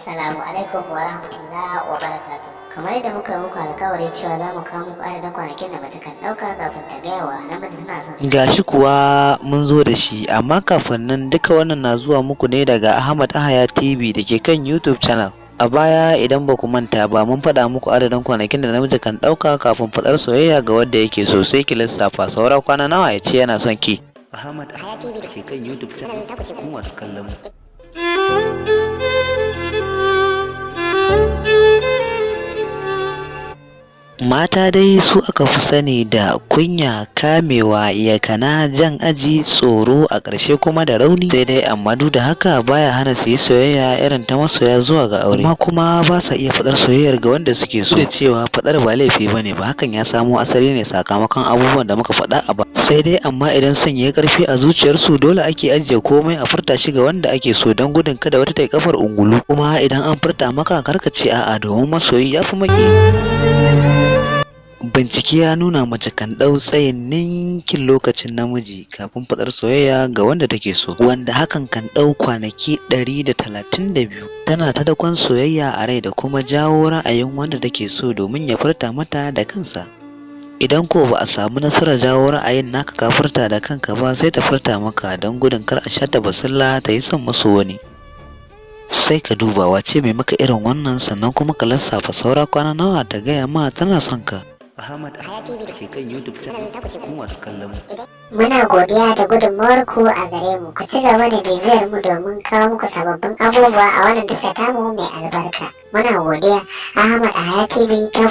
Assalamu alaikum wa rahmatullahi wa barakatuh. Kamar yadda muka muku alƙawari cewa za mu kawo muku adadin kwanakin da mace kan ɗauka kafin ta gaya wa namiji tana son sa. Gashi kuwa mun zo da shi, amma kafin nan duka wannan na zuwa muku ne daga Ahmad Ahaya TV da ke kan YouTube channel. A baya idan ba ku manta ba mun faɗa muku adadin kwanakin da namiji kan ɗauka kafin faɗar soyayya ga wanda yake so, sai ki lissafa saura kwana nawa ya ce yana son ki. Ahmad Ahaya TV da ke kan YouTube channel kuma masu kallon mu. Mata dai su aka fi sani da kunya, kamewa, yakana, jan aji, tsoro, a ƙarshe kuma da rauni. Sai dai amma duk da haka baya hana su yi soyayya irin ta masoya zuwa ga aure. Amma kuma ba sa iya faɗar soyayyar ga wanda suke so. Da cewa faɗar ba laifi bane ba, hakan ya samo asali ne sakamakon abubuwan da muka faɗa a ba. Sai dai amma idan son ya ƙarfi a zuciyarsu dole ake ajiye komai a furta shi ga wanda ake so don gudun kada wata ta yi kafar ungulu. Kuma idan an furta maka karka ce a'a domin masoyi ya fi maki. Bincike ya nuna mace kan ɗau tsayin ninkin lokacin namiji kafin faɗar soyayya ga wanda take so, wanda hakan kan ɗau kwanaki 132. Tana ta dakon soyayya a rai da kuma jawo ra'ayin wanda take so domin ya furta mata da kansa. Idan ko ba a samu nasarar jawo ra'ayin naka ka furta da kanka ba, sai ta furta maka don gudun kar a shata basilla ta yi son masu wani. Sai ka duba wace mai maka irin wannan, sannan kuma ka lissafa saura kwana nawa ta gaya ma tana son ka. Ahmad Ahaya TV da ke kan YouTube channel kuma masu kallon mu. Muna godiya da gudunmawar ku a gare mu. Ku ci gaba da bibiyar mu domin kawo muku sababbin abubuwa a wannan tasha tamu mai albarka. Muna godiya. Ahmad Ahaya TV ta